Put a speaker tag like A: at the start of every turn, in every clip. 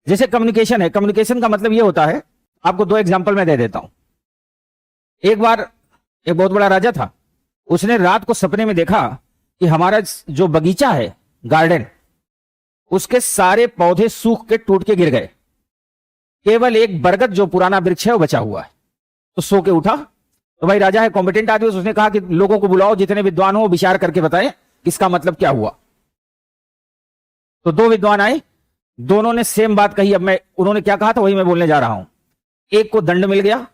A: जैसे कम्युनिकेशन है, कम्युनिकेशन का मतलब ये होता है, आपको दो एग्जांपल मैं दे देता हूं। एक बार एक बहुत बड़ा राजा था, उसने रात को सपने में देखा कि हमारा जो बगीचा है, गार्डन, उसके सारे पौधे सूख के टूट के गिर गए, केवल एक बरगद जो पुराना वृक्ष है वो बचा हुआ है। तो सो के उठा, तो भाई राजा है, कॉम्पिटेंट आदमी, उसने कहा कि लोगों को बुलाओ, जितने विद्वान हो विचार करके बताएं इसका मतलब क्या हुआ। तो दो विद्वान आए, दोनों ने सेम बात कही। अब उन्होंने क्या कहा था वही मैं बोलने जा रहा हूं। एक को दंड मिल गया,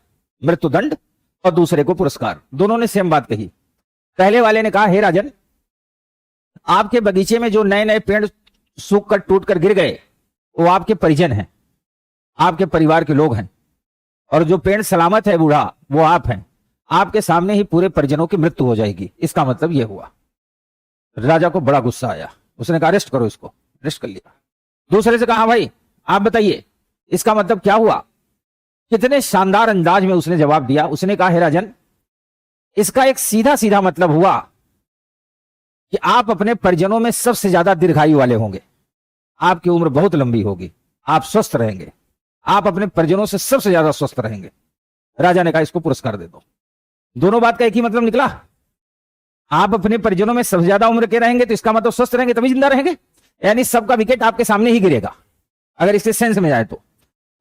A: मृत्युदंड, और दूसरे को पुरस्कार। दोनों ने सेम बात कही। पहले वाले ने कहा, हे राजन, आपके बगीचे में जो नए नए पेड़ सूख कर टूट कर गिर गए वो आपके परिजन हैं, आपके परिवार के लोग हैं, और जो पेड़ सलामत है बूढ़ा, वो आप हैं। आपके सामने ही पूरे परिजनों की मृत्यु हो जाएगी, इसका मतलब यह हुआ। राजा को बड़ा गुस्सा आया, उसने कहा अरेस्ट करो इसको। अरेस्ट कर लिया। दूसरे से कहा, भाई आप बताइए इसका मतलब क्या हुआ। कितने शानदार अंदाज में उसने जवाब दिया। उसने कहा, हे राजन, इसका एक सीधा सीधा मतलब हुआ कि आप अपने परिजनों में सबसे ज्यादा दीर्घायु वाले होंगे, आपकी उम्र बहुत लंबी होगी, आप स्वस्थ रहेंगे, आप अपने परिजनों से सबसे ज्यादा स्वस्थ रहेंगे। राजा ने कहा, इसको पुरस्कार दे दो। दोनों बात का एक ही मतलब निकला। आप अपने परिजनों में सबसे ज्यादा उम्र के रहेंगे तो इसका मतलब स्वस्थ रहेंगे, तभी जिंदा रहेंगे, यानी सबका विकेट आपके सामने ही गिरेगा, अगर इसके सेंस में जाए तो।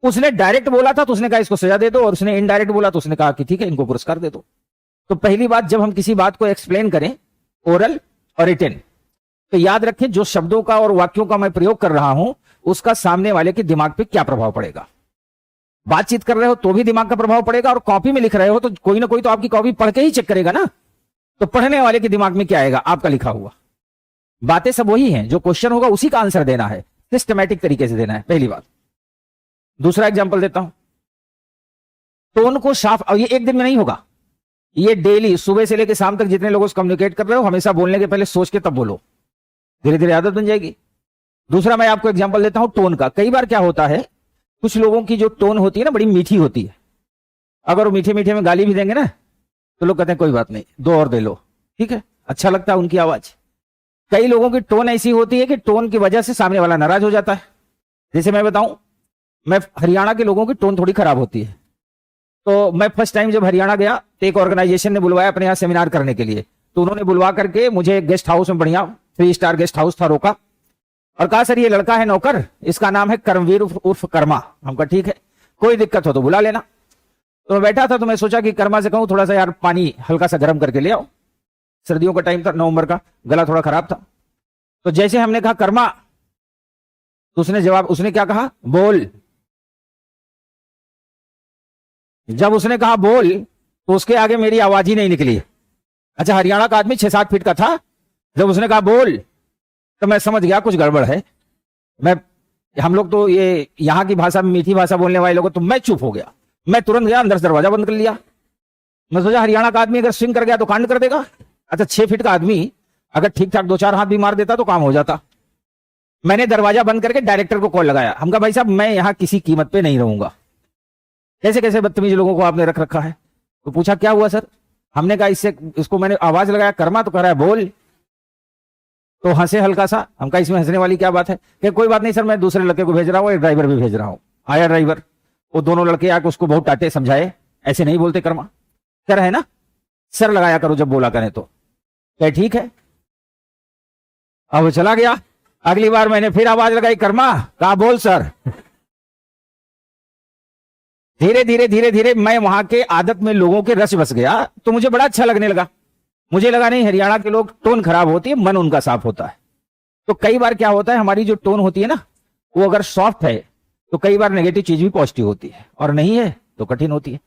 A: उसने डायरेक्ट बोला था तो उसने कहा इसको सजा दे दो, और उसने इनडायरेक्ट बोला तो उसने कहा कि ठीक है, इनको पुरस्कार दे दो। तो पहली बात, जब हम किसी बात को एक्सप्लेन करें, ओरल और रिटन, तो याद रखें जो शब्दों का और वाक्यों का मैं प्रयोग कर रहा हूं उसका सामने वाले के दिमाग पे क्या प्रभाव पड़ेगा। बातचीत कर रहे हो तो भी दिमाग का प्रभाव पड़ेगा, और कॉपी में लिख रहे हो तो कोई ना कोई तो आपकी कॉपी पढ़ के ही चेक करेगा ना, तो पढ़ने वाले के दिमाग में क्या आएगा, आपका लिखा हुआ। बातें सब वही हैं, जो क्वेश्चन होगा उसी का आंसर देना है, सिस्टमैटिक तरीके से देना है, पहली बात। दूसरा एग्जांपल देता हूं, टोन को साफ, और ये एक दिन में नहीं होगा, ये डेली सुबह से लेकर शाम तक जितने लोगों से कम्युनिकेट कर रहे हो, हमेशा बोलने के पहले सोच के तब बोलो, धीरे धीरे आदत बन जाएगी। दूसरा मैं आपको एग्जांपल देता हूं टोन का। कई बार क्या होता है, कुछ लोगों की जो टोन होती है ना, बड़ी मीठी होती है। अगर वो मीठे मीठे में गाली भी देंगे ना तो लोग कहते हैं कोई बात नहीं, दो और दे लो, ठीक है, अच्छा लगता है उनकी आवाज। कई लोगों की टोन ऐसी होती है कि टोन की वजह से सामने वाला नाराज हो जाता है। जैसे मैं बताऊं, मैं हरियाणा के लोगों की टोन थोड़ी खराब होती है। तो मैं फर्स्ट टाइम जब हरियाणा गया तो एक ऑर्गेनाइजेशन ने बुलवाया अपने यहाँ सेमिनार करने के लिए। तो उन्होंने बुलवा करके मुझे एक गेस्ट हाउस में, बढ़िया 3 स्टार गेस्ट हाउस था, रोका और कहा, सर ये लड़का है नौकर, इसका नाम है कर्मवीर उर्फ कर्मा। हमका ठीक है, कोई दिक्कत हो तो बुला लेना। तो मैं बैठा था, तो मैं सोचा कि कर्मा से कहूं थोड़ा सा यार पानी हल्का सा गर्म करके ले आओ। सर्दियों का टाइम था, नवंबर का, गला थोड़ा खराब था। तो जैसे हमने कहा कर्मा, तो उसने क्या कहा, बोल। जब उसने कहा बोल, तो उसके आगे मेरी आवाज ही नहीं निकली। अच्छा, हरियाणा का आदमी 6-7 फीट का था। जब उसने कहा बोल, तो मैं समझ गया कुछ गड़बड़ है। हम लोग तो ये यहां की भाषा में मीठी भाषा बोलने वाले लोग, तो मैं चुप हो गया। मैं तुरंत गया अंदर से दरवाजा बंद कर लिया। मैं सोचा हरियाणा का आदमी अगर स्विंग कर गया तो कांड कर देगा। अच्छा, 6 फीट का आदमी अगर ठीक ठाक 2-4 हाथ भी मार देता तो काम हो जाता। मैंने दरवाजा बंद करके डायरेक्टर को कॉल लगाया। हम कहा, भाई साहब मैं यहां किसी कीमत पे नहीं रहूंगा, कैसे कैसे बदतमीज लोगों को आपने रख रखा है। तो पूछा क्या हुआ सर। हमने कहा इसको मैंने आवाज लगाया कर्मा, तो कह रहा है बोल। तो हंसे हल्का सा। हम कहा इसमें हंसने वाली क्या बात है। कि कोई बात नहीं सर, मैं दूसरे लड़के को भेज रहा हूँ, एक ड्राइवर भी भेज रहा हूँ। आया ड्राइवर, वो दोनों लड़के आके उसको बहुत डांटे समझाए, ऐसे नहीं बोलते कर्मा, कर है ना, सर लगाया करो जब बोला करें तो। कहे ठीक है। अब वो चला गया। अगली बार मैंने फिर आवाज लगाई कर्मा, कहा बोल सर। धीरे धीरे धीरे धीरे मैं वहां के आदत में लोगों के रस बस गया, तो मुझे बड़ा अच्छा लगने लगा। मुझे लगा नहीं, हरियाणा के लोग टोन खराब होती है, मन उनका साफ होता है। तो कई बार क्या होता है, हमारी जो टोन होती है ना, वो अगर सॉफ्ट है तो कई बार नेगेटिव चीज भी पॉजिटिव होती है, और नहीं है तो कठिन होती है।